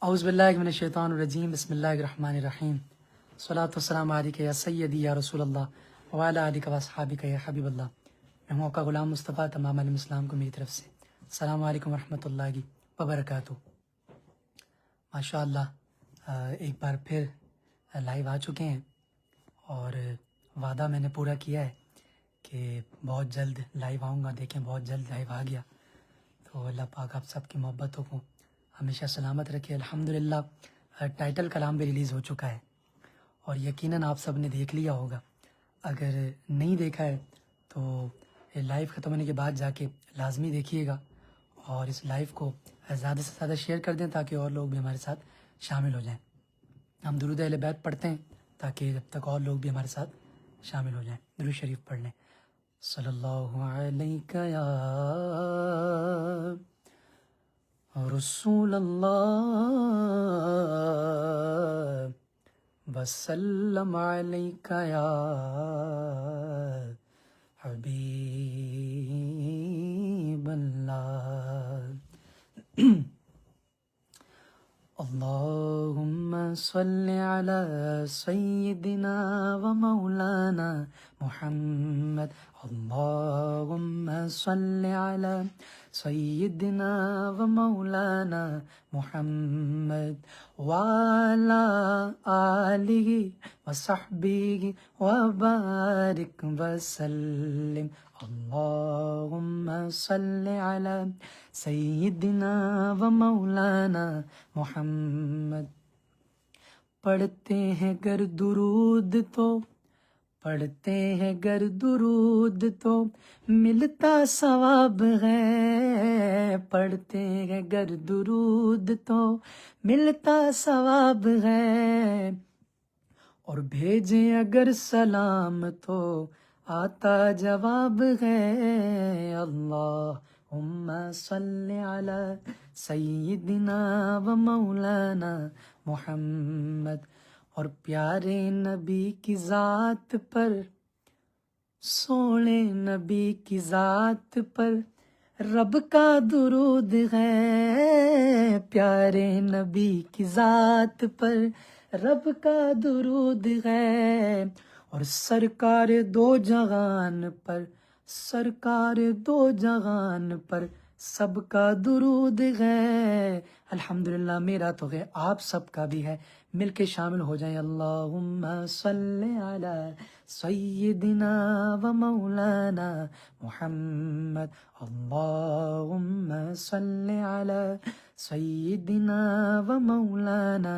اعوذ باللہ من الشیطان الرجیم بسم اللہ الرحمن الرحیم صلاۃ والسلام علیک یا سیدی یا رسول اللہ وعلی آلک و اصحابک یا حبیب اللہ۔ میں ہوں آپ کا غلام مصطفیٰ، تمام عالم اسلام کو میری طرف سے السلام علیکم ورحمۃ اللہ وبرکاتہ۔ ماشاء اللہ ایک بار پھر لائیو آ چکے ہیں اور وعدہ میں نے پورا کیا ہے کہ بہت جلد لائیو آؤں گا۔ دیکھیں بہت جلد لائیو آ گیا، تو اللہ پاک آپ سب کی محبتوں کو ہمیشہ سلامت رکھے۔ الحمدللہ ٹائٹل کلام بھی ریلیز ہو چکا ہے اور یقیناً آپ سب نے دیکھ لیا ہوگا۔ اگر نہیں دیکھا ہے تو لائیو ختم ہونے کے بعد جا کے لازمی دیکھیے گا اور اس لائیو کو زیادہ سے زیادہ شیئر کر دیں تاکہ اور لوگ بھی ہمارے ساتھ شامل ہو جائیں۔ ہم درود اہل بیت پڑھتے ہیں تاکہ جب تک اور لوگ بھی ہمارے ساتھ شامل ہو جائیں۔ درود شریف پڑھ لیں۔ صلی اللہ علیہ یا رسول اللہ وسلم علیک یا حبیب اللہ۔ اللہم صلی علی سیدنا و مولانا محمد۔ اللہم صلی علی سیدنا و مولانا محمد وعلی آلہ و صحبہ و بارک وسلم۔ اللہم صلی علی سیدنا و مولانا محمد۔ پڑھتے ہیں گر درود تو پڑھتے ہیں گر درود تو ملتا ثواب ہے، پڑھتے ہیں گر درود تو ملتا ثواب ہے، اور بھیجیں اگر سلام تو آتا جواب ہے۔ اللہم صلی علی سیدنا و مولانا محمد۔ اور پیارے نبی کی ذات پر، سونے نبی کی ذات پر رب کا درود ہے، پیارے نبی کی ذات پر رب کا درود ہے، اور سرکار دو جہان پر، سرکار دو جہان پر سب کا درود ہے۔ الحمدللہ میرا تو ہے، آپ سب کا بھی ہے، مل کے شامل ہو جائیں۔ اللہم صلی علی سیدنا و مولانا محمد۔ اللہم صلی علی سیدنا و مولانا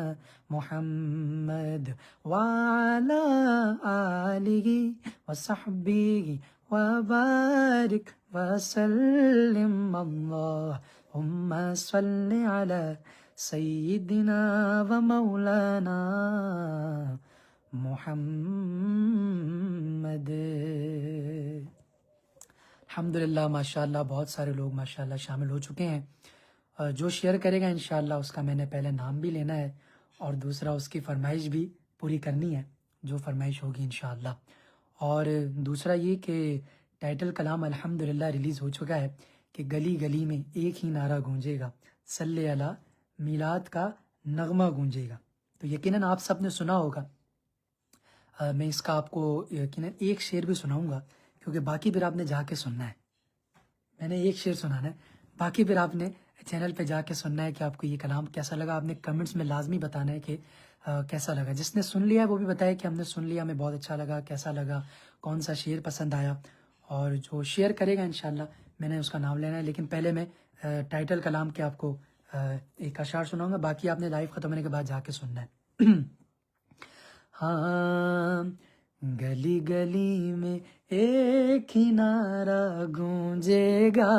محمد وعلی آلہ و صحبہ و بارک وسلم۔ اللہم صلی علی سیدنا و مولانا محمد۔ الحمدللہ ماشاءاللہ بہت سارے لوگ ماشاءاللہ شامل ہو چکے ہیں۔ جو شیئر کرے گا انشاءاللہ اس کا میں نے پہلے نام بھی لینا ہے اور دوسرا اس کی فرمائش بھی پوری کرنی ہے، جو فرمائش ہوگی انشاءاللہ۔ اور دوسرا یہ کہ ٹائٹل کلام الحمدللہ ریلیز ہو چکا ہے کہ گلی گلی میں ایک ہی نعرہ گونجے گا، صلی علی میلاد کا نغمہ گونجے گا۔ تو یقیناً آپ سب نے سنا ہوگا۔ میں اس کا آپ کو یقیناً ایک شعر بھی سناؤں گا کیونکہ باقی پھر آپ نے جا کے سننا ہے۔ میں نے ایک شعر سنانا ہے، باقی پھر آپ نے چینل پہ جا کے سننا ہے کہ آپ کو یہ کلام کیسا لگا۔ آپ نے کمنٹس میں لازمی بتانا ہے کہ کیسا لگا۔ جس نے سن لیا ہے وہ بھی بتائے کہ ہم نے سن لیا، ہمیں بہت اچھا لگا، کیسا لگا، کون سا شعر پسند آیا۔ اور جو شیئر کرے گا انشاءاللہ میں نے اس کا نام لینا ہے، لیکن پہلے میں ٹائٹل کلام کے آپ کو ایک اشعار سناؤں گا، باقی آپ نے لائیو ختم ہونے کے بعد جا کے سننا ہے۔ ہاں گلی گلی میں ایک ہی نعرہ گونجے گا،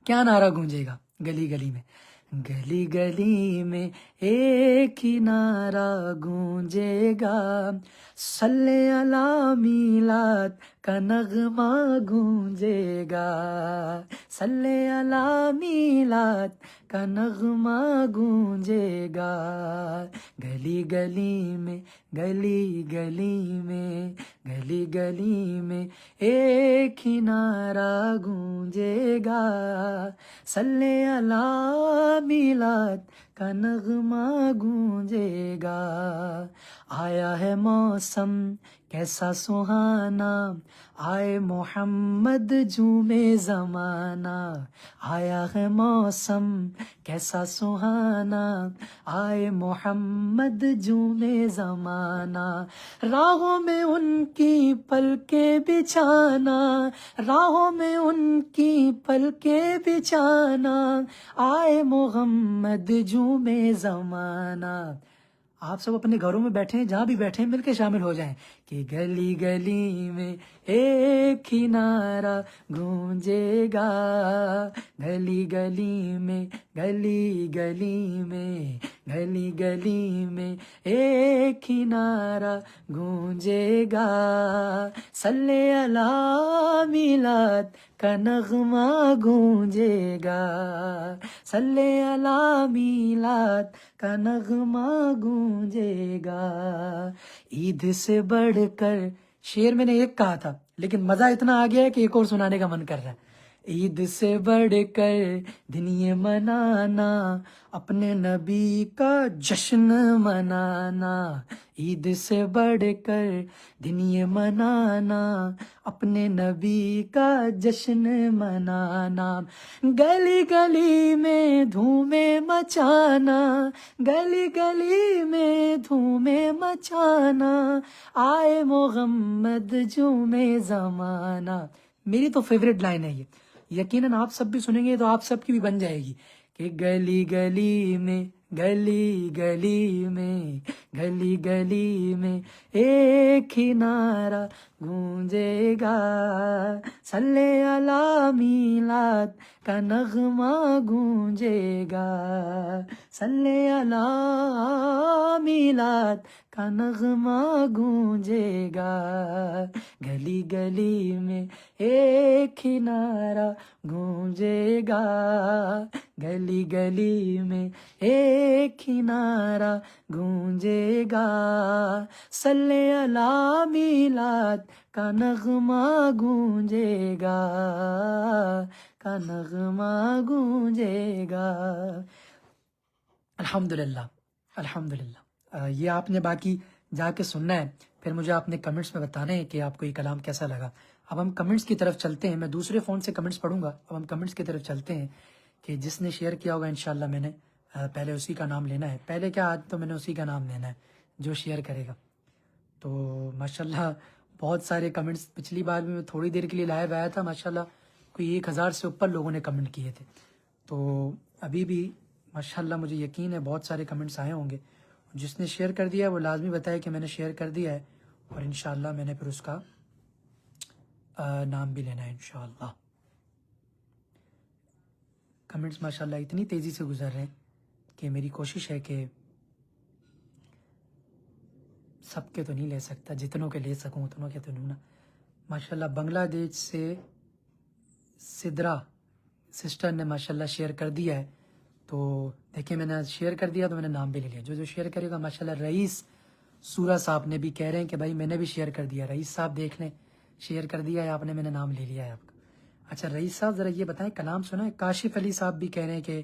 کیا نعرہ گونجے گا گلی گلی میں؟ گلی گلی میں ایک ہی نعرہ گونجے گا، صلی علی میلاد کا نغمہ گونجے گا، صلی علی میلاد کا نغمہ گونجے گا، گلی گلی میں گلی گلی میں گلی گلی میں ایک ہی نعرہ گونجے گا، صلی علی میلاد کا نغمہ گونجے گا، آیا ہے موسم کیسا سہانا، آئے محمد جھومے زمانہ، آیا ہے موسم کیسا سہانا، آئے محمد جھومے زمانہ، راہوں میں ان کی پلکیں بچھانا، راہوں میں ان کی پلکیں بچھانا، آئے محمد جھومے زمانہ۔ آپ سب اپنے گھروں میں بیٹھے ہیں، جہاں بھی بیٹھے ہیں، مل کے شامل ہو جائیں کہ گلی گلی میں ایک ہی نعرہ گونجے گا، گلی گلی میں، گلی گلی میں، گلی گلی میں ایک ہی نعرہ گونجے گا، صلی علی میلاد کا نغمہ گونجے گا، صلی علی میلاد کا نغمہ گونجے گا۔ عید سے بڑھ کر، شعر میں نے ایک کہا تھا لیکن مزہ اتنا آ گیا ہے کہ ایک اور سنانے کا من کر رہا ہے۔ عید سے بڑھ کر دن یہ منانا، اپنے نبی کا جشن منانا، عید سے بڑھ کر دن یہ منانا، اپنے نبی کا جشن منانا، گلی گلی میں دھومیں مچانا، گلی گلی میں دھومیں مچانا، آئے محمد جھومے زمانہ۔ میری تو فیوریٹ لائن ہے یہ، یقیناً آپ سب بھی سنیں گے تو آپ سب کی بھی بن جائے گی کہ گلی گلی میں، گلی گلی میں، گلی گلی میں ایک ہی نعرہ گونجے گا، صلی علی میلاد کا نغمہ گونجے گا، صلی علی میلاد کا نغمہ گونجے گا، گلی گلی میں ایک ہی نعرہ گونجے گا، گلی گلی میں ایک ہی نعرہ گونجے گا، صلی علی میلاد کا نغمہ گونجے گا، کا نغمہ گونجے گا۔ الحمدللہ، الحمدللہ۔ یہ آپ نے باقی جا کے سننا ہے، پھر مجھے آپ نے کمنٹس میں بتانا ہے کہ آپ کو یہ کلام کیسا لگا۔ اب ہم کمنٹس کی طرف چلتے ہیں، میں دوسرے فون سے کمنٹس پڑھوں گا، اب ہم کمنٹس کی طرف چلتے ہیں کہ جس نے شیئر کیا ہوگا انشاءاللہ میں نے پہلے اسی کا نام لینا ہے، پہلے کیا آج تو میں نے اسی کا نام لینا ہے جو شیئر کرے گا۔ تو ماشاءاللہ بہت سارے کمنٹس، پچھلی بار بھی میں تھوڑی دیر کے لیے لائیو آیا تھا، ماشاءاللہ کوئی 1000 سے اوپر لوگوں نے کمنٹ کیے تھے، تو ابھی بھی ماشاءاللہ مجھے یقین ہے بہت سارے کمنٹس آئے ہوں گے۔ جس نے شیئر کر دیا ہے وہ لازمی بتائے کہ میں نے شیئر کر دیا ہے، اور انشاءاللہ میں نے پھر اس کا نام بھی لینا ہے انشاءاللہ۔ کمنٹس ماشاءاللہ اتنی تیزی سے گزر رہے ہیں کہ میری کوشش ہے کہ سب کے تو نہیں لے سکتا، جتنوں کے لے سکوں اتنوں کے تو لوں نا۔ ماشاءاللہ بنگلہ دیش سے سدرا سسٹر نے ماشاءاللہ شیئر کر دیا ہے، تو دیکھیں میں نے شیئر کر دیا تو میں نے نام بھی لے لیا۔ جو شیئر کرے گا ماشاءاللہ رئیس سورہ صاحب نے بھی کہہ رہے ہیں کہ بھائی میں نے بھی شیئر کر دیا، رئیس صاحب دیکھ لیں شیئر کر دیا ہے آپ نے، میں نے نام لے لیا ہے آپ کا۔ اچھا رئیس صاحب ذرا یہ بتائیں کلام سنا ہے؟ کاشف علی صاحب بھی کہہ رہے ہیں کہ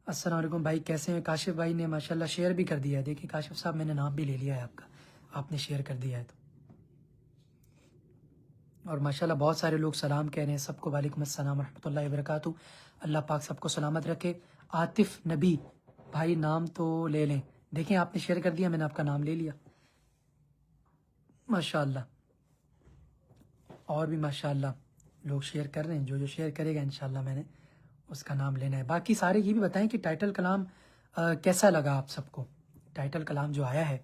السلام علیکم بھائی کیسے ہیں؟ کاشف بھائی نے ماشاءاللہ شیئر بھی کر دیا ہے، دیکھیں کاشف صاحب میں نے نام بھی لے لیا ہے آپ کا، آپ نے شیئر کر دیا ہے تو۔ اور ماشاءاللہ بہت سارے لوگ سلام کہہ رہے ہیں، سب کو وعلیکم السلام ورحمۃ اللہ وبرکاتہ، اللہ پاک سب کو سلامت رکھے۔ عاطف نبی بھائی نام تو لے لیں، دیکھیں آپ نے شیئر کر دیا، میں نے آپ کا نام لے لیا ماشاءاللہ۔ اور بھی ماشاءاللہ لوگ شیئر کر رہے ہیں، جو شیئر کرے گا انشاءاللہ میں نے اس کا نام لینا ہے۔ باقی سارے یہ بھی بتائیں کہ ٹائٹل کلام کیسا لگا آپ سب کو؟ ٹائٹل کلام جو آیا ہے،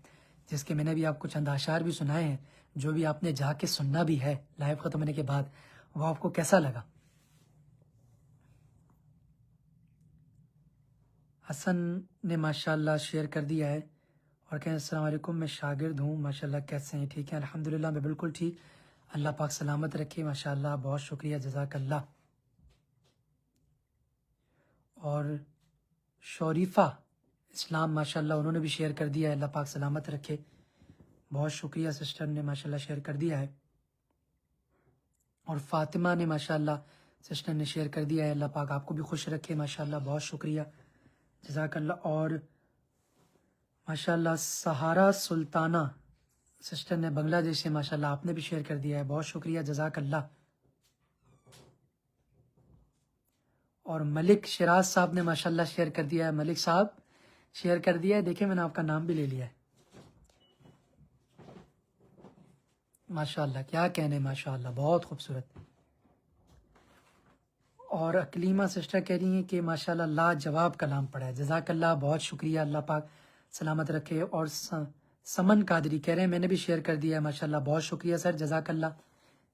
جس کے میں نے بھی آپ کو چند اشعار بھی سنائے ہیں، جو بھی آپ نے جا کے سننا بھی ہے لائیو ختم ہونے کے بعد، وہ آپ کو کیسا لگا؟ حسن نے ماشاءاللہ شیئر کر دیا ہے اور کہیں السلام علیکم میں شاگرد ہوں، ماشاءاللہ کیسے ہیں؟ ٹھیک ہے الحمدللہ، میں بالکل ٹھیک، اللہ پاک سلامت رکھے ماشاءاللہ، بہت شکریہ جزاک اللہ۔ اور شوریفہ اسلام ماشاءاللہ انہوں نے بھی شیئر کر دیا ہے، اللہ پاک سلامت رکھے، بہت شکریہ سسٹر نے ماشاءاللہ شیئر کر دیا ہے۔ اور فاطمہ نے ماشاءاللہ سسٹر نے شیئر کر دیا ہے، اللہ پاک آپ کو بھی خوش رکھے ماشاءاللہ، بہت شکریہ جزاک اللہ. اور ماشاءاللہ سہارا سلطانہ سسٹر نے بنگلہ دیش سے ماشاءاللہ آپ نے بھی شیئر کر دیا ہے، بہت شکریہ، جزاک اللہ. اور ملک شراز صاحب نے ماشاءاللہ شیئر کر دیا ہے، ملک صاحب شیئر کر دیا ہے، دیکھیں میں نے آپ کا نام بھی لے لیا ہے. ماشاءاللہ کیا کہنے، ماشاءاللہ بہت خوبصورت. اور اکلیمہ سسٹر کہہ رہی ہیں کہ ماشاءاللہ لاجواب کلام پڑھا ہے، جزاک اللہ، بہت شکریہ، اللہ پاک سلامت رکھے. اور سمن قادری کہہ رہے ہیں میں نے بھی شیئر کر دیا ہے، ماشاءاللہ بہت شکریہ سر، جزاک اللہ.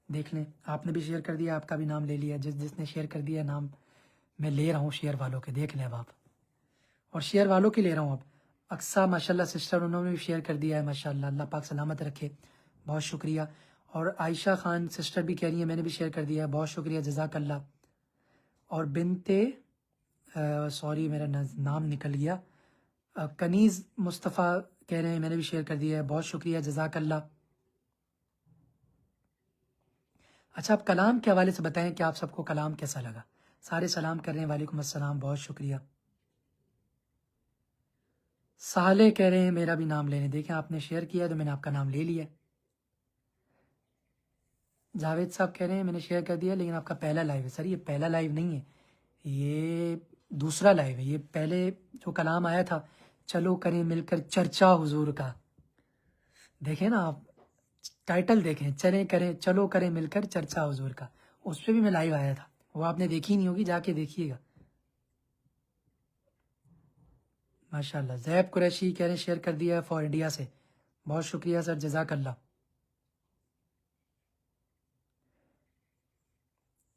دیکھ لیں آپ نے بھی شیئر کر دیا، آپ کا بھی نام لے لیا، جس نے شیئر کر دیا نام میں لے رہا ہوں شیئر والوں کے، دیکھ لیں اب آپ. اور شیئر والوں کے لے رہا ہوں اب. اقصا ماشاءاللہ سسٹر انہوں نے بھی شیئر کر دیا ہے، ماشاءاللہ اللہ پاک سلامت رکھے، بہت شکریہ. اور عائشہ خان سسٹر بھی کہہ رہی ہیں میں نے بھی شیئر کر دیا ہے، بہت شکریہ، جزاک اللہ. اور بنتے سوری میرا نام نکل گیا، کنیز مصطفیٰ کہہ رہے ہیں میں نے بھی شیئر کر دیا ہے، بہت شکریہ، جزاک اللہ. اچھا آپ کلام کے حوالے سے بتائیں کہ آپ سب کو کلام کیسا لگا. سارے سلام کر رہے ہیں، وعلیکم السلام، بہت شکریہ. صالح کہہ رہے ہیں میرا بھی نام لینے، دیکھیں آپ نے شیئر کیا تو میں نے آپ کا نام لے لیا. جاوید صاحب کہہ رہے ہیں میں نے شیئر کر دیا لیکن آپ کا پہلا لائیو ہے. سر یہ پہلا لائیو نہیں ہے، یہ دوسرا لائیو ہے. یہ پہلے جو کلام آیا تھا چلو کریں مل کر چرچا حضور کا، دیکھیں نا آپ ٹائٹل دیکھیں، چلو کریں مل کر چرچا حضور کا، اس پہ بھی میں لائیو آیا تھا، وہ آپ نے دیکھی نہیں ہوگی، جا کے دیکھیے گا. ماشاءاللہ زیب قریشی کہہ رہے ہیں شیئر کر دیا ہے فار انڈیا سے، بہت شکریہ سر، جزاک اللہ.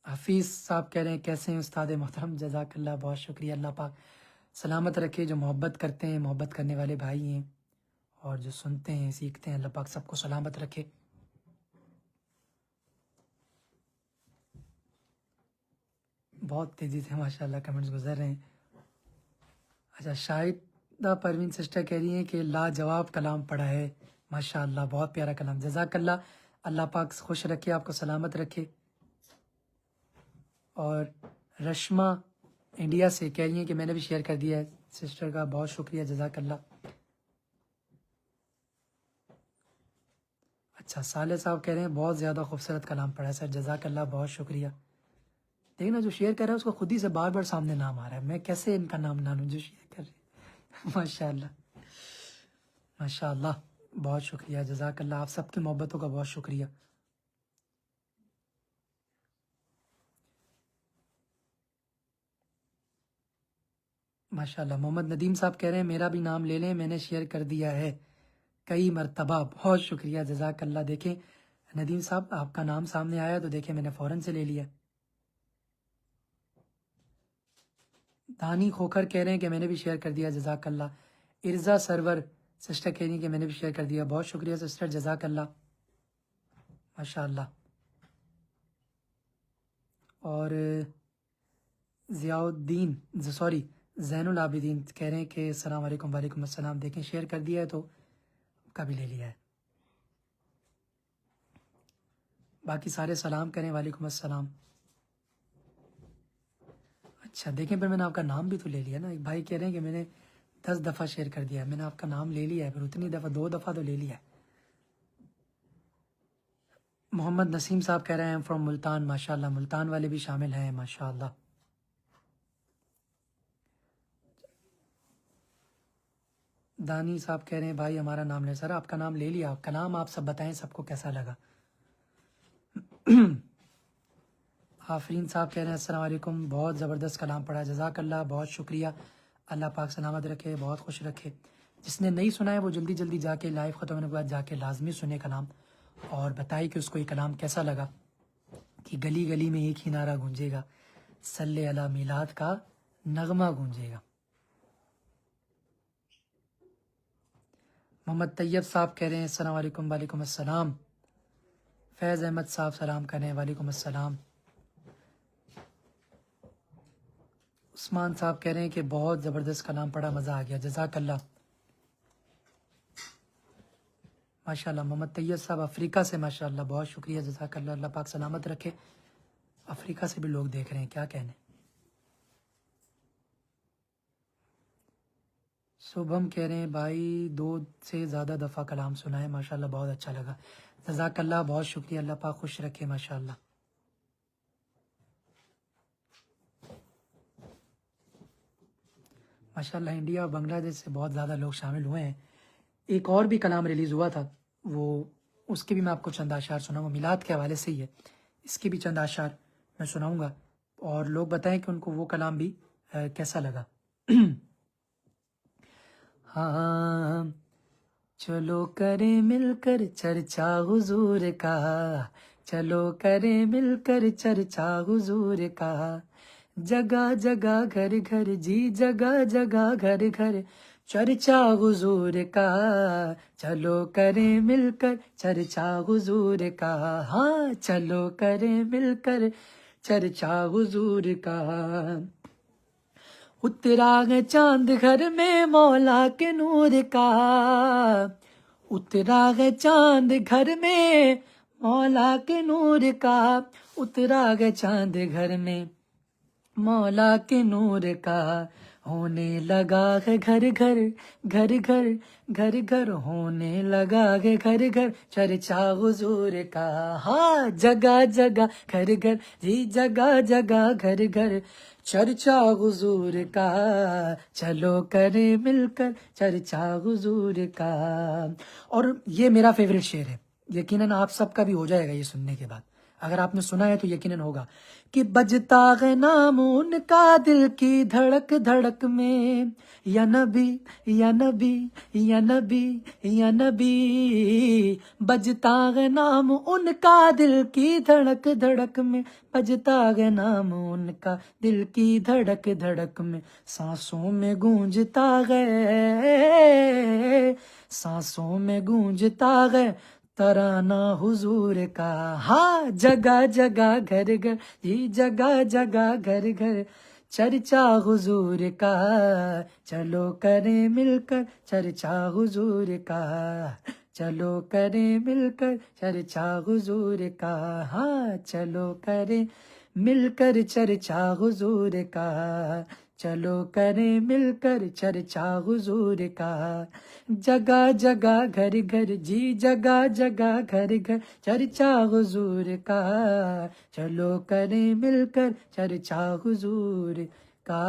حفیظ صاحب کہہ رہے ہیں کیسے ہیں استاد محترم، جزاک اللہ، بہت شکریہ، اللہ پاک سلامت رکھے. جو محبت کرتے ہیں، محبت کرنے والے بھائی ہیں، اور جو سنتے ہیں سیکھتے ہیں، اللہ پاک سب کو سلامت رکھے. بہت تیزی سے ماشاءاللہ کمنٹس گزر رہے ہیں. اچھا شاہدہ پروین سسٹر کہہ رہی ہیں کہ لاجواب کلام پڑھا ہے، ماشاءاللہ بہت پیارا کلام، جزاک اللہ، اللہ پاک خوش رکھے، آپ کو سلامت رکھے. اور رشما انڈیا سے کہہ رہی ہیں کہ میں نے بھی شیئر کر دیا ہے سسٹر کا، بہت شکریہ، جزاک اللہ. اچھا صالح صاحب کہہ رہے ہیں بہت زیادہ خوبصورت کلام پڑھا ہے سر، جزاک اللہ، بہت شکریہ. دیکھنا جو شیئر کر رہا ہے اس کو خود ہی سے بار بار سامنے نام آ رہا ہے، میں کیسے ان کا نام نہ لوں جو شیئر کر رہے ہیں. ماشاء اللہ ماشاء اللہ، بہت شکریہ، جزاک اللہ، آپ سب کی محبتوں کا بہت شکریہ. ماشاء اللہ محمد ندیم صاحب کہہ رہے ہیں میرا بھی نام لے لیں، میں نے شیئر کر دیا ہے کئی مرتبہ، بہت شکریہ، جزاک اللہ. دیکھیں ندیم صاحب آپ کا نام سامنے آیا تو دیکھیں میں نے فوراً سے لے لیا. دانی کھوکھر کہہ رہے ہیں کہ میں نے بھی شیئر کر دیا، جزاک اللہ. ارزا سرور سسٹر کہہ رہی ہیں کہ میں نے بھی شیئر کر دیا، بہت شکریہ سسٹر، جزاک اللہ، ماشاء اللہ. اور ضیاء الدین زین العابدین کہہ رہے ہیں کہ السلام علیکم، وعلیکم السلام، دیکھیں شیئر کر دیا ہے تو کا بھی لے لیا ہے. باقی سارے سلام کریں، وعلیکم السلام. اچھا دیکھیں پھر میں نے آپ کا نام بھی تو لے لیا نا. ایک بھائی کہہ رہے ہیں کہ میں نے 10 دفعہ شیئر کر دیا ہے، میں نے آپ کا نام لے لیا ہے، پھر اتنی دفعہ 2 دفعہ تو لے لیا ہے. محمد نسیم صاحب کہہ رہے ہیں فرام ملتان، ماشاء اللہ، ملتان والے بھی شامل ہیں، ماشاء اللہ. دانی صاحب کہہ رہے ہیں بھائی ہمارا نام لیں. سر آپ کا نام لے لیا، آپ کا نام آپ سب بتائیں سب کو کیسا لگا. آفرین صاحب کہہ رہے ہیں السلام علیکم، بہت زبردست کلام پڑھا، جزاک اللہ، بہت شکریہ، اللہ پاک سلامت رکھے، بہت خوش رکھے. جس نے نہیں سنا ہے وہ جلدی جلدی جا کے لائیو ختم ہونے کے بعد جا کے لازمی سنے کلام، اور بتائی کہ اس کو یہ کلام کیسا لگا. کہ گلی گلی میں ایک ہی نعرہ گونجے گا، صلی علی میلاد کا نغمہ گونجے گا. محمد طیب صاحب کہہ رہے ہیں السلام علیکم، وعلیکم السلام. فیض احمد صاحب سلام کر رہے ہیں، وعلیکم السلام. عثمان صاحب کہہ رہے ہیں کہ بہت زبردست کلام پڑھا، مزہ آ گیا، جزاک اللہ، ماشاء اللہ. محمد طیب صاحب افریقہ سے، ماشاء اللہ، بہت شکریہ، جزاک اللہ، اللہ پاک سلامت رکھے. افریقہ سے بھی لوگ دیکھ رہے ہیں، کیا کہنے. شبھم کہہ رہے ہیں بھائی 2 سے زیادہ دفعہ کلام سنا ہے، ماشاءاللہ بہت اچھا لگا، جزاک اللہ، بہت شکریہ، اللہ پاک خوش رکھے ماشاءاللہ۔ ماشاءاللہ انڈیا اور بنگلہ دیش سے بہت زیادہ لوگ شامل ہوئے ہیں۔ ایک اور بھی کلام ریلیز ہوا تھا، وہ اس کے بھی میں آپ کو چند اشعار سناؤں گا، میلاد کے حوالے سے ہی ہے، اس کے بھی چند اشعار میں سناؤں گا، اور لوگ بتائیں کہ ان کو وہ کلام بھی کیسا لگا۔ ہاں چلو کریں مل کر چرچا حضور کا، چلو کریں مل کر چرچا حضور کا، جگہ جگہ گھر گھر جی جگہ جگہ گھر گھر چرچا حضور کا، چلو کریں مل کر چرچا حضور کا، ہاں چلو کریں مل کر چرچا حضور کا، اترا ہے چاند گھر میں مولا کے نور کا، اترا ہے چاند گھر میں مولا کے نور کا، اترا ہے چاند گھر میں مولا کے نور کا، ہونے لگا ہے گھر گھر گھر گھر گھر گھر، ہونے لگا ہے گھر گھر چرچا حضور کا، ہاں جگہ جگہ گھر گھر جی جگہ جگہ گھر گھر چرچا حضور کا، چلو کرے مل کر چرچا حضور کا۔ اور یہ میرا فیوریٹ شعر ہے، یقیناً آپ سب کا بھی ہو جائے گا یہ سننے کے بعد، اگر آپ نے سنا ہے تو یقیناً ہوگا کہ بجتا ہے نام ان کا دل کی دھڑک دھڑک میں، یا نبی یا نبی یا نبی یا نبی، بجتا ہے نام ان کا دل کی دھڑک دھڑک میں، بجتا ہے نام ان کا دل کی دھڑک دھڑک میں، سانسوں میں گونجتا ہے، سانسوں میں گونجتا ہے ترانہ حضور کا، ہاں جگہ جگہ گھر گھر جی جگہ جگہ گھر گھر چرچا حضور کا، چلو کریں مل کر چرچا حضور کا، چلو کریں مل کر چرچا حضور کا، ہاں چلو کریں مل کر چرچا حضور کا، چلو کریں مل کر چرچا حضور کا، جگہ جگہ گھر گھر جی جگہ جگہ گھر گھر چرچا حضور کا، چلو کریں مل کر چرچا حضور کا۔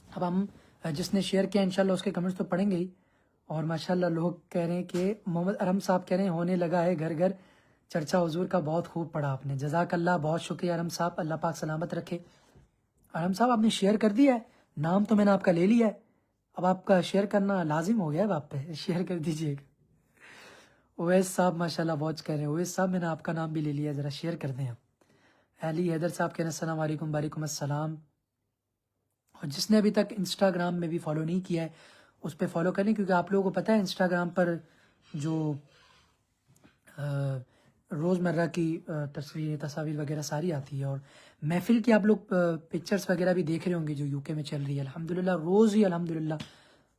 اب ہم جس نے شیئر کیا انشاءاللہ اس کے کمنٹس تو پڑھیں گے ہی، اور ماشاءاللہ لوگ کہہ رہے ہیں کہ محمد ارم صاحب کہہ رہے ہیں ہونے لگا ہے گھر گھر چرچا حضور کا، بہت خوب پڑھا آپ نے، جزاک اللہ، بہت شکریہ ارم صاحب، اللہ پاک سلامت رکھے۔ ارم صاحب آپ نے شیئر کر دیا ہے، نام تو میں نے آپ کا لے لیا ہے، اب آپ کا شیئر کرنا لازم ہو گیا ہے، آپ پہ شیئر کر دیجئے گا۔ اویس صاحب ماشاءاللہ بہت کہہ رہے ہیں، اویس صاحب میں نے آپ کا نام بھی لے لیا، ذرا شیئر کر دیں آپ۔ علی حیدر صاحب کہہ رہے ہیں السلام علیکم، وعلیکم السلام، اور جس نے ابھی تک انسٹاگرام میں بھی فالو نہیں کیا ہے اس پہ فالو کریں، کیونکہ آپ لوگوں کو پتہ ہے انسٹاگرام پر جو روزمرہ کی تصاویر وغیرہ ساری آتی ہے، اور محفل کی آپ لوگ پکچرز وغیرہ بھی دیکھ رہے ہوں گے جو یو کے میں چل رہی ہے، الحمدللہ روز ہی الحمدللہ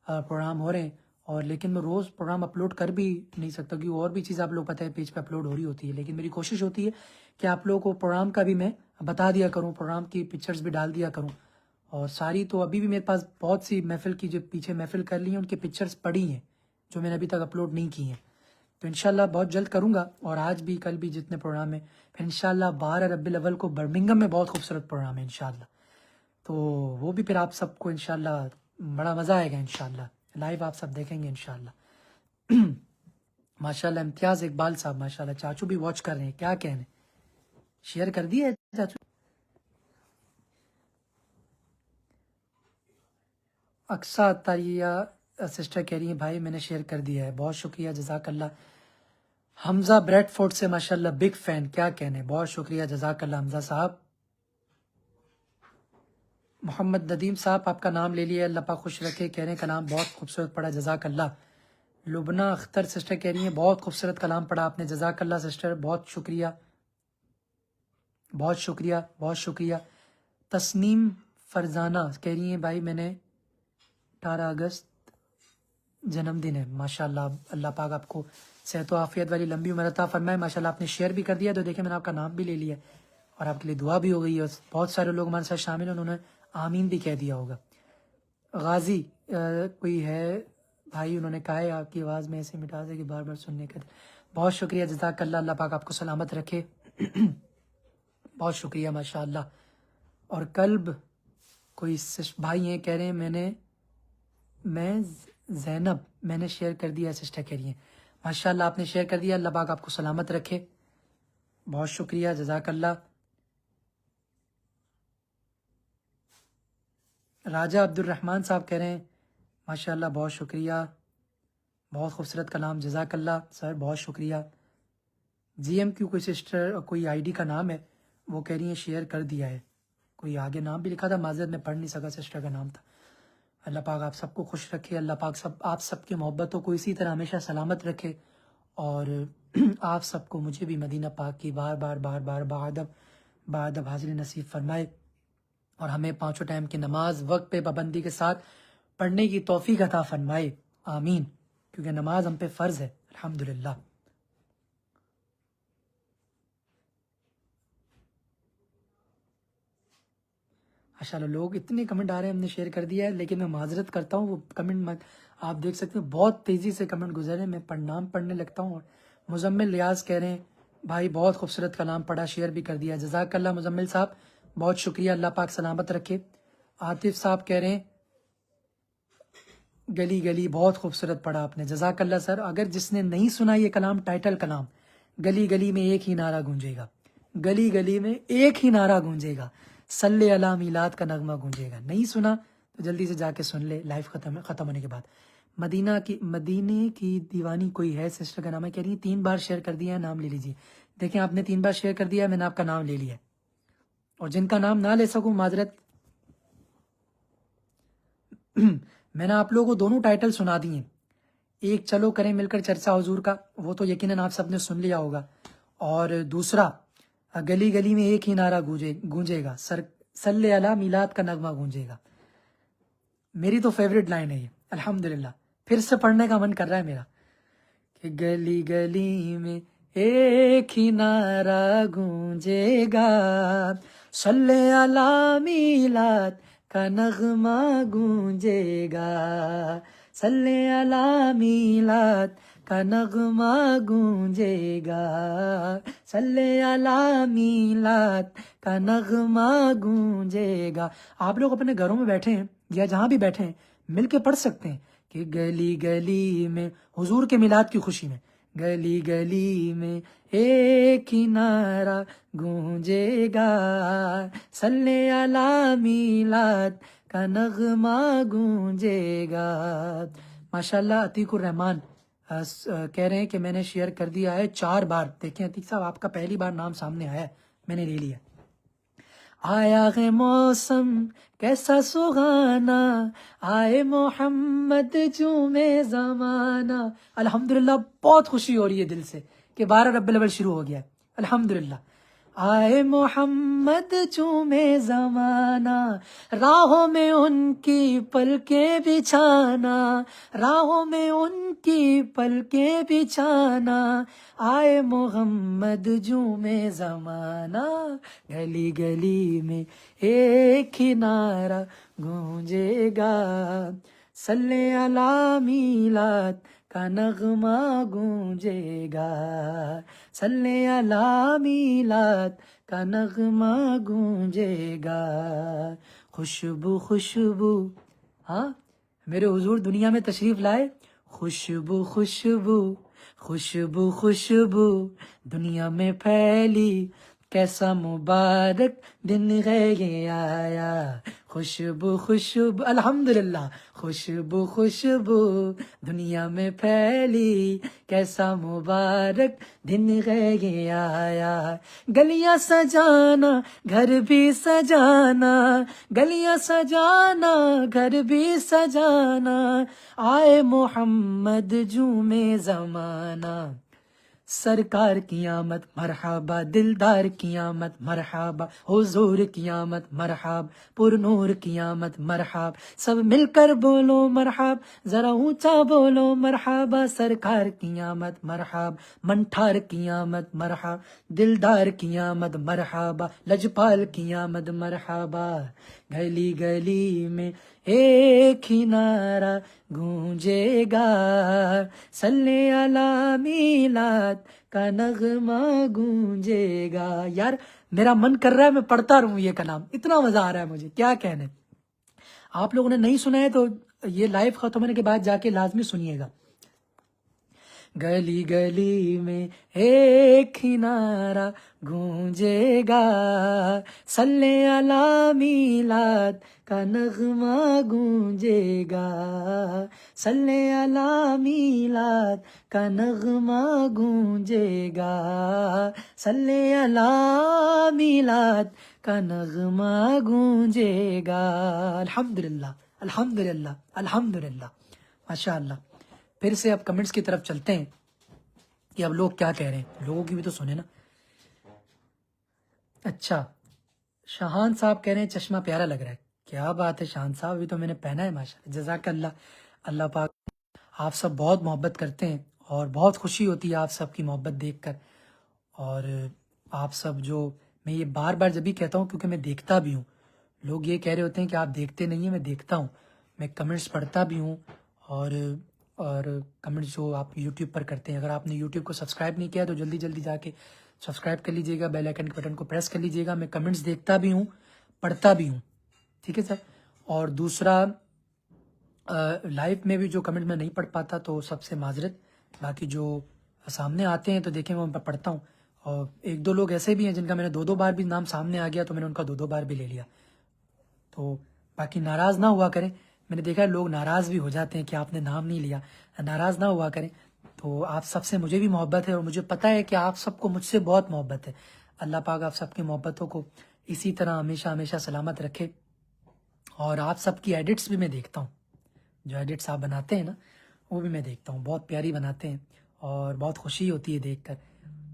پروگرام ہو رہے ہیں، اور لیکن میں روز پروگرام اپلوڈ کر بھی نہیں سکتا کیونکہ اور بھی چیز آپ لوگ پتہ ہے پیج پہ اپلوڈ ہو رہی ہوتی ہے، لیکن میری کوشش ہوتی ہے کہ آپ لوگوں کو پروگرام کا بھی میں بتا دیا کروں، پروگرام کی پکچرز بھی ڈال دیا کروں، اور ساری تو ابھی بھی میرے پاس بہت سی محفل کی جو پیچھے محفل کر لی ہیں ان کی پکچرز پڑی ہیں جو میں نے ابھی تک اپلوڈ نہیں کی ہیں، تو انشاءاللہ بہت جلد کروں گا، اور آج بھی کل بھی جتنے پروگرام ہیں، پھر انشاءاللہ 12 ربیع الاول کو برمنگھم میں بہت خوبصورت پروگرام ہے انشاءاللہ، تو وہ بھی پھر آپ سب کو انشاءاللہ بڑا مزہ آئے گا انشاءاللہ، لائیو آپ سب دیکھیں گے انشاءاللہ۔ ماشاءاللہ امتیاز اقبال صاحب ماشاءاللہ چاچو بھی واچ کر رہے ہیں، کیا کہنے، شیئر کر دیا ہے چاچو؟ اقصا عطاریہ سسٹر کہہ رہی ہیں بھائی میں نے شیئر کر دیا ہے، بہت شکریہ جزاک اللہ۔ حمزہ بریڈ فورڈ سے ماشاءاللہ بگ فین، کیا کہنے، بہت شکریہ جزاک اللہ حمزہ صاحب۔ محمد ندیم صاحب آپ کا نام لے لیا، اللہ پاک خوش رکھے، کہہ رہے ہیں کلام بہت خوبصورت پڑھا، جزاک اللہ۔ لبنہ اختر سسٹر کہہ رہی ہیں بہت خوبصورت کلام پڑھا آپ نے، جزاک اللہ سسٹر، بہت شکریہ بہت شکریہ بہت شکریہ۔ تسنیم فرزانہ کہہ رہی ہیں بھائی میں نے 18 اگست جنم دن ہے، ماشاءاللہ اللہ پاک آپ کو صحت و عافیت والی لمبی عمر عطا فرمائے، ماشاءاللہ آپ نے شیئر بھی کر دیا تو دیکھیں میں نے آپ کا نام بھی لے لیا، اور آپ کے لیے دعا بھی ہو گئی ہے. اور بہت سارے لوگ ہمارے ساتھ شامل ہیں، انہوں نے آمین بھی کہہ دیا ہوگا. غازی کوئی ہے بھائی، انہوں نے کہا ہے آپ کی آواز میں ایسے مٹا دے کہ بار بار سننے کا. بہت شکریہ، جزاک اللہ. اللہ پاک آپ کو سلامت رکھے. بہت شکریہ، ماشاء اللہ. اور کلب کوئی بھائی ہیں، کہہ رہے ہیں میں زینب میں نے شیئر کر دیا. سسٹر کہہ رہی ہیں ماشاء اللہ آپ نے شیئر کر دیا. اللہ پاک آپ کو سلامت رکھے. بہت شکریہ، جزاک اللہ. راجہ عبد الرحمن صاحب کہہ رہے ہیں ماشاء اللہ بہت شکریہ، بہت خوبصورت کلام، جزاک اللہ سر، بہت شکریہ. جی ایم کیو کوئی سسٹر کوئی آئی ڈی کا نام ہے، وہ کہہ رہی ہیں شیئر کر دیا ہے. کوئی آگے نام بھی لکھا تھا، معذرت میں پڑھ نہیں سکا، سسٹر کا نام تھا. اللہ پاک آپ سب کو خوش رکھے. اللہ پاک آپ سب کی محبتوں کو اسی طرح ہمیشہ سلامت رکھے. اور آپ سب کو، مجھے بھی مدینہ پاک کی بار بار بعدب حاضری نصیب فرمائے. اور ہمیں 5 ٹائم کی نماز وقت پہ پابندی کے ساتھ پڑھنے کی توفیق عطا فرمائے. آمین. کیونکہ نماز ہم پہ فرض ہے الحمدللہ. ماشاء اللہ لوگ اتنے کمنٹ آ رہے ہیں، ہم نے شیئر کر دیا ہے، لیکن میں معذرت کرتا ہوں. وہ کمنٹ آپ دیکھ سکتے ہیں بہت تیزی سے کمنٹ گزر رہے ہیں، میں نام پڑھنے لگتا ہوں. اور مزمل ریاض کہہ رہے ہیں بھائی بہت خوبصورت کلام پڑھا، شیئر بھی کر دیا. جزاک اللہ مزمل صاحب، بہت شکریہ. اللہ پاک سلامت رکھے. عاطف صاحب کہہ رہے ہیں گلی گلی بہت خوبصورت پڑھا آپ نے، جزاک اللہ سر. اگر جس نے نہیں سنا یہ کلام، ٹائٹل کلام گلی گلی میں ایک ہی نعرہ گونجے گا، گلی گلی میں ایک ہی نعرہ گونجے گا، صلی علی میلاد کا نغمہ گونجے گا. نہیں سنا تو جلدی سے جا کے سن لے لائف ختم ہونے کے بعد. مدینے کی دیوانی کوئی ہے، سسٹر کا نام ہے، کہہ رہی ہے 3 بار شیئر کر دیا ہے، نام لے لیجیے. دیکھیں آپ نے 3 بار شیئر کر دیا ہے، میں نے آپ کا نام لے لیا ہے. اور جن کا نام نہ لے سکوں معذرت. میں نے آپ لوگوں کو دونوں ٹائٹل سنا دی ہیں. ایک چلو کریں مل کر چرچا حضور کا، وہ تو یقیناً آپ سب نے سن لیا ہوگا. اور دوسرا گلی گلی میں ایک ہی نعرہ گونجے گا، صلی علی میلاد کا نغمہ گونجے گا. میری تو فیوریٹ لائن ہے یہ الحمدللہ. پھر سے پڑھنے کا من کر رہا ہے میرا کہ گلی گلی میں ایک ہی نعرہ گونجے گا، صلی علی میلاد کا نغمہ گونجے گا، صلی علی میلاد کا نغمہ گونجے گا، صلی علی میلاد کا نغمہ گونجے گا. آپ لوگ اپنے گھروں میں بیٹھے ہیں یا جہاں بھی بیٹھے ہیں مل کے پڑھ سکتے ہیں کہ گلی گلی میں حضور کے میلاد کی خوشی میں، گلی گلی میں ایک ہی نعرہ گونجے گا، صلی علی میلاد کا نغمہ گونجے گا. ماشاءاللہ عتیق الرحمان کہہ رہے ہیں کہ میں نے شیئر کر دیا ہے 4 بار. دیکھیں عتیق صاحب آپ کا پہلی بار نام سامنے آیا ہے، میں نے لے لیا. آیا ہے موسم کیسا سہانا، آئے محمد جومے زمانہ. الحمدللہ بہت خوشی ہو رہی ہے دل سے کہ 12 ربیع الاول شروع ہو گیا ہے الحمدللہ. آئے محمد چومے زمانہ، راہوں میں ان کی پلکیں بچھانا، راہوں میں ان کی پلکیں بچھانا، آئے محمد چومے زمانہ، گلی گلی میں ایک ہی نعرہ گونجے گا، صلی علی میلاد کا نغمہ گونجے گا، صلی علی میلاد کا نغمہ گونجے گا. خوشبو خوشبو، ہاں میرے حضور دنیا میں تشریف لائے، خوشبو خوشبو خوشبو خوشبو دنیا میں پھیلی، کیسا مبارک دن ہے یہ آیا، خوشبو خوشبو الحمدللہ، خوشبو خوشبو دنیا میں پھیلی، کیسا مبارک دن ہے یہ آیا. گلیاں سجانا گھر بھی سجانا، گلیاں سجانا گھر بھی سجانا، آئے محمد جومے زمانہ، سرکار کی آمد مرحبا، دلدار کی آمد مرحبا، حضور کی آمد مرحب، پر نور کی آمد مرحب، سب مل کر بولو مرحب، ذرا اونچا بولو مرحبا، سرکار کی آمد مرحب، منٹھار کی آمد مرحب، دلدار کی آمد مرحبا، لجپال کی آمد مرحبا، گلی گلی میں ایک ہی نعرہ گونجے گا، صلی علی میلاد کا نغمہ گونجے گا۔ یار میرا من کر رہا ہے میں پڑھتا رہوں یہ کلام، اتنا مزہ آ رہا ہے مجھے، کیا کہنے۔ آپ لوگوں نے نہیں سنا ہے تو یہ لائیو ختم ہونے کے بعد جا کے لازمی سنیے گا۔ گلی گلی میں ایک ہی نعرہ گونجے گا، صلی علی میلاد کا نغمہ گونجے گا، صلی علی میلاد کا نغمہ گونجے گا، صلی علی میلاد کا نغمہ گونجے گا۔ الحمدللہ الحمدللہ الحمدللہ، ماشاء اللہ۔ پھر سے اب کمنٹس کی طرف چلتے ہیں کہ اب لوگ کیا کہہ رہے ہیں، لوگوں کی بھی تو سنیں نا۔ اچھا، شاہان صاحب کہہ رہے ہیں چشمہ پیارا لگ رہا ہے۔ کیا بات ہے شاہان صاحب، ابھی تو میں نے پہنا ہے ماشاءاللہ، جزاک اللہ۔ اللہ پاک آپ سب بہت محبت کرتے ہیں اور بہت خوشی ہوتی ہے آپ سب کی محبت دیکھ کر، اور آپ سب جو، میں یہ بار بار جب بھی کہتا ہوں کیونکہ میں دیکھتا بھی ہوں، لوگ یہ کہہ رہے ہوتے ہیں کہ آپ دیکھتے نہیں ہیں، میں دیکھتا ہوں، میں کمنٹس پڑھتا بھی ہوں، اور کمنٹس جو آپ یوٹیوب پر کرتے ہیں، اگر آپ نے یوٹیوب کو سبسکرائب نہیں کیا تو جلدی جلدی جا کے سبسکرائب کر لیجیے گا، بیل آئیکن کے بٹن کو پریس کر لیجیے گا۔ میں کمنٹس دیکھتا بھی ہوں، پڑھتا بھی ہوں، ٹھیک ہے سر۔ اور دوسرا، لائیو میں بھی جو کمنٹ میں نہیں پڑھ پاتا تو سب سے معذرت، باقی جو سامنے آتے ہیں تو دیکھیں میں ان پر پڑھتا ہوں، اور ایک دو لوگ ایسے بھی ہیں جن کا میں نے دو بار بھی نام سامنے آ گیا تو میں نے ان کا دو بار بھی لے لیا، تو باقی ناراض نہ ہوا کریں۔ میں نے دیکھا ہے لوگ ناراض بھی ہو جاتے ہیں کہ آپ نے نام نہیں لیا، ناراض نہ ہوا کریں۔ تو آپ سب سے مجھے بھی محبت ہے اور مجھے پتہ ہے کہ آپ سب کو مجھ سے بہت محبت ہے۔ اللہ پاک آپ سب کی محبتوں کو اسی طرح ہمیشہ ہمیشہ سلامت رکھے۔ اور آپ سب کی ایڈٹس بھی میں دیکھتا ہوں، جو ایڈٹس آپ بناتے ہیں نا وہ بھی میں دیکھتا ہوں، بہت پیاری بناتے ہیں، اور بہت خوشی ہوتی ہے دیکھ کر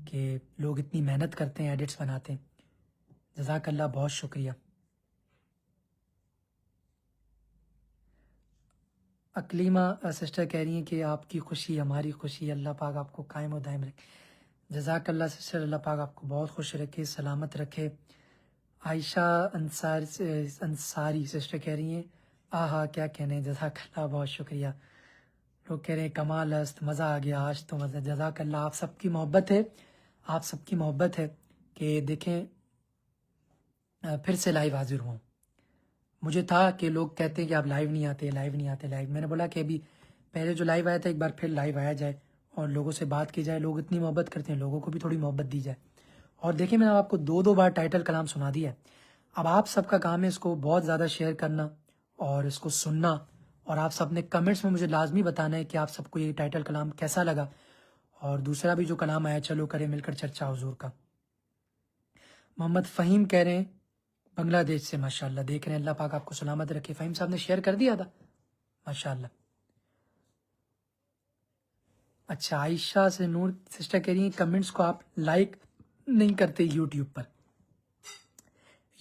کہ لوگ اتنی محنت کرتے ہیں، ایڈٹس بناتے ہیں۔ جزاک اللہ، بہت شکریہ۔ اکلیمہ سسٹر کہہ رہی ہیں کہ آپ کی خوشی ہماری خوشی، اللہ پاک آپ کو قائم و دائم رکھے۔ جزاک اللہ سسٹر، اللہ پاک آپ کو بہت خوش رکھے، سلامت رکھے۔ عائشہ انصاری سسٹر کہہ رہی ہیں آہا کیا کہنے، جزاک اللہ، بہت شکریہ۔ لوگ کہہ رہے ہیں کمال است، مزہ آ گیا آج تو مزہ، جزاک اللہ۔ آپ سب کی محبت ہے، آپ سب کی محبت ہے کہ دیکھیں پھر سے لائیو حاضر ہوں۔ مجھے تھا کہ لوگ کہتے ہیں کہ آپ لائیو نہیں آتے، لائیو نہیں آتے، لائیو، میں نے بولا کہ ابھی پہلے جو لائیو آیا تھا ایک بار پھر لائیو آیا جائے اور لوگوں سے بات کی جائے، لوگ اتنی محبت کرتے ہیں، لوگوں کو بھی تھوڑی محبت دی جائے۔ اور دیکھیں میں نے آپ کو دو بار ٹائٹل کلام سنا دیا ہے، اب آپ سب کا کام ہے اس کو بہت زیادہ شیئر کرنا اور اس کو سننا، اور آپ سب نے کمنٹس میں مجھے لازمی بتانا ہے کہ آپ سب کو یہ ٹائٹل کلام کیسا لگا، اور دوسرا بھی جو کلام آیا چلو کرے مل کر چرچا حضور کا۔ محمد فہیم کہہ رہے ہیں بنگلہ دیش سے، ماشاءاللہ دیکھ رہے ہیں، اللہ پاک آپ کو سلامت رکھے۔ فہیم صاحب نے شیئر کر دیا تھا، ماشاءاللہ۔ اچھا، عائشہ سے نور سسٹر کہہ رہی ہیں کمنٹس کو آپ لائک نہیں کرتے یوٹیوب پر،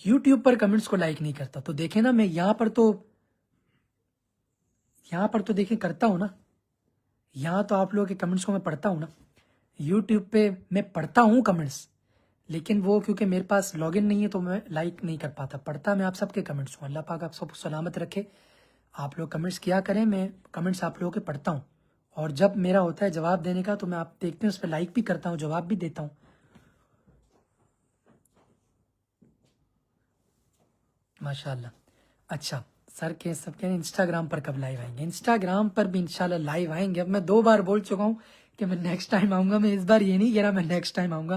یوٹیوب پر کمنٹس کو لائک نہیں کرتا، تو دیکھیں نا میں یہاں پر تو دیکھیں کرتا ہوں نا، یہاں تو آپ لوگوں کے کمنٹس کو میں پڑھتا ہوں نا، یوٹیوب پہ میں پڑھتا ہوں کمنٹس، لیکن وہ کیونکہ میرے پاس لاگ ان نہیں ہے تو میں لائک نہیں کر پاتا، پڑھتا میں آپ سب کے کمنٹس ہوں۔ اللہ پاک آپ سب کو سلامت رکھے، آپ لوگ کمنٹس کیا کریں، میں کمنٹس آپ لوگوں کے پڑھتا ہوں، اور جب میرا ہوتا ہے جواب دینے کا تو میں آپ دیکھتے ہیں اس پہ لائک بھی کرتا ہوں، جواب بھی دیتا ہوں۔ ماشاءاللہ۔ اچھا، سر کے سب کہہ رہے ہیں انسٹاگرام پر کب لائیو آئیں گے؟ انسٹاگرام پر بھی انشاءاللہ لائیو آئیں گے۔ اب میں 2 بار بول چکا ہوں کہ میں نیکسٹ ٹائم آؤں گا، میں اس بار یہ نہیں کہہ رہا میں نیکسٹ ٹائم آؤں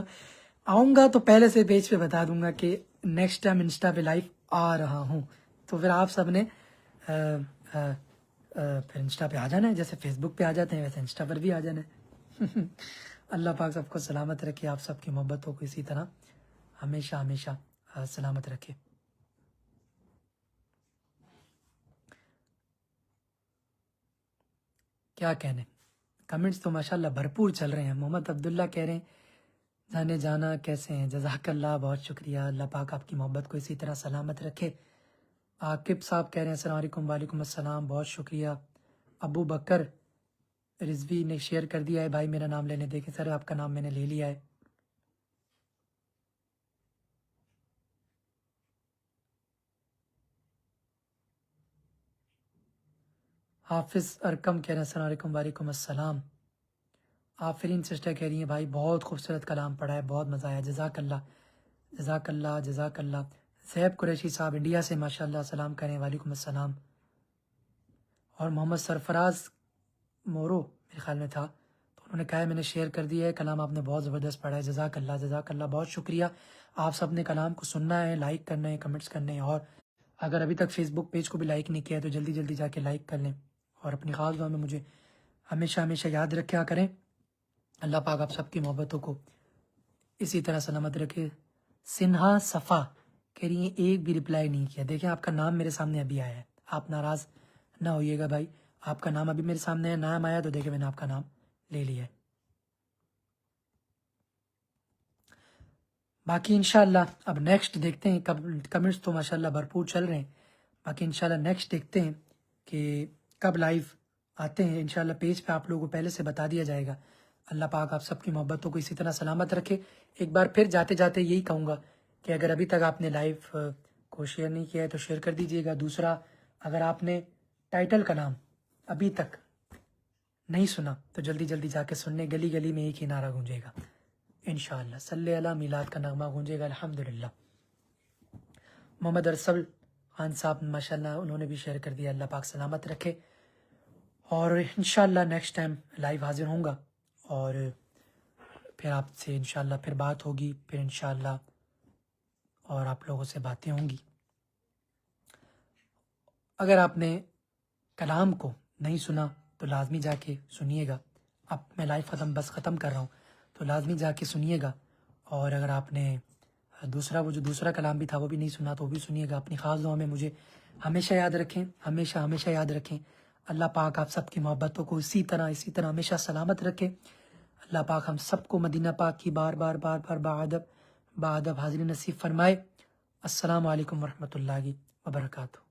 گا تو پہلے سے پیج پہ بتا دوں گا کہ نیکسٹ ٹائم انسٹا پہ لائیو آ رہا ہوں، تو پھر آپ سب نے پھر انسٹا پہ آ جانا ہے، جیسے فیس بک پہ آ جاتے ہیں ویسے انسٹا پر بھی آ جانا ہے۔ اللہ پاک سب کو سلامت رکھے، آپ سب کی محبتوں کو اسی طرح ہمیشہ ہمیشہ سلامت رکھے۔ کیا کہنے، کمنٹس تو ماشاءاللہ بھرپور چل رہے ہیں. محمد عبداللہ کہہ رہے ہیں جانے جانا کیسے ہیں؟ جزاک اللہ، بہت شکریہ. اللہ پاک آپ کی محبت کو اسی طرح سلامت رکھے. عاقب صاحب کہہ رہے ہیں السلام علیکم. وعلیکم السلام، بہت شکریہ. ابو بکر رضوی نے شیئر کر دیا ہے. بھائی میرا نام لینے دیکھیں سر، آپ کا نام میں نے لے لیا ہے. حافظ ارکم کہہ رہے ہیں السلام علیکم. وعلیکم السلام. آفرین سسٹر کہہ رہی ہیں بھائی بہت خوبصورت کلام پڑھا ہے، بہت مزہ آیا. جزاک اللہ، جزاک اللہ، جزاک اللہ. زیب قریشی صاحب انڈیا سے ماشاءاللہ سلام کریں. وعلیکم السلام. اور محمد سرفراز مورو میرے خیال میں تھا، تو انہوں نے کہا ہے میں نے شیئر کر دیا ہے کلام، آپ نے بہت زبردست پڑھا ہے. جزاک اللہ، جزاک اللہ، بہت شکریہ. آپ سب نے کلام کو سننا ہے، لائک کرنا ہے، کمنٹس کرنے ہیں. اور اگر ابھی تک فیس بک پیج کو بھی لائک نہیں کیا ہے تو جلدی جلدی جا کے لائک کر لیں. اور اپنی خاص دعا میں مجھے ہمیشہ ہمیشہ یاد رکھا کریں. اللہ پاک آپ سب کی محبتوں کو اسی طرح سلامت رکھے. سنہا صفا کہہ رہی ہیں ایک بھی رپلائی نہیں کیا. دیکھیں آپ کا نام میرے سامنے ابھی آیا ہے، آپ ناراض نہ ہوئیے گا بھائی. آپ کا نام ابھی میرے سامنے ہے، نام آیا تو دیکھیں میں نے آپ کا نام لے لیا ہے. باقی انشاءاللہ اب نیکسٹ دیکھتے ہیں. کمنٹس تو ماشاءاللہ بھرپور چل رہے ہیں. باقی انشاءاللہ نیکسٹ دیکھتے ہیں کہ کب لائیو آتے ہیں. انشاءاللہ پیج پہ آپ لوگوں کو پہلے سے بتا دیا جائے گا. اللہ پاک آپ سب کی محبتوں کو اسی طرح سلامت رکھے. ایک بار پھر جاتے جاتے یہی کہوں گا کہ اگر ابھی تک آپ نے لائیو کو شیئر نہیں کیا ہے تو شیئر کر دیجیے گا. دوسرا، اگر آپ نے ٹائٹل کا نام ابھی تک نہیں سنا تو جلدی جلدی جا کے سننے. گلی گلی میں ایک ہی نعرہ گونجے گا انشاءاللہ. صلی اللہ میلاد کا نغمہ گونجے گا الحمدللہ. محمد ارسل خان صاحب ماشاءاللہ انہوں نے بھی شیئر کر دیا. اللہ پاک سلامت رکھے. اور انشاءاللہ نیکسٹ ٹائم لائیو حاضر ہوں گا اور پھر آپ سے انشاءاللہ پھر بات ہوگی. پھر انشاءاللہ اور آپ لوگوں سے باتیں ہوں گی. اگر آپ نے کلام کو نہیں سنا تو لازمی جا کے سنیے گا. اب میں لائیو ختم کر رہا ہوں تو لازمی جا کے سنیے گا. اور اگر آپ نے دوسرا کلام بھی تھا وہ بھی نہیں سنا تو وہ بھی سنیے گا. اپنی خاص دعا میں مجھے ہمیشہ یاد رکھیں، ہمیشہ ہمیشہ یاد رکھیں. اللہ پاک آپ سب کی محبتوں کو اسی طرح ہمیشہ سلامت رکھے. اللہ پاک ہم سب کو مدینہ پاک کی بار بار بادب حاضری نصیب فرمائے. السلام علیکم ورحمۃ اللہ وبرکاتہ.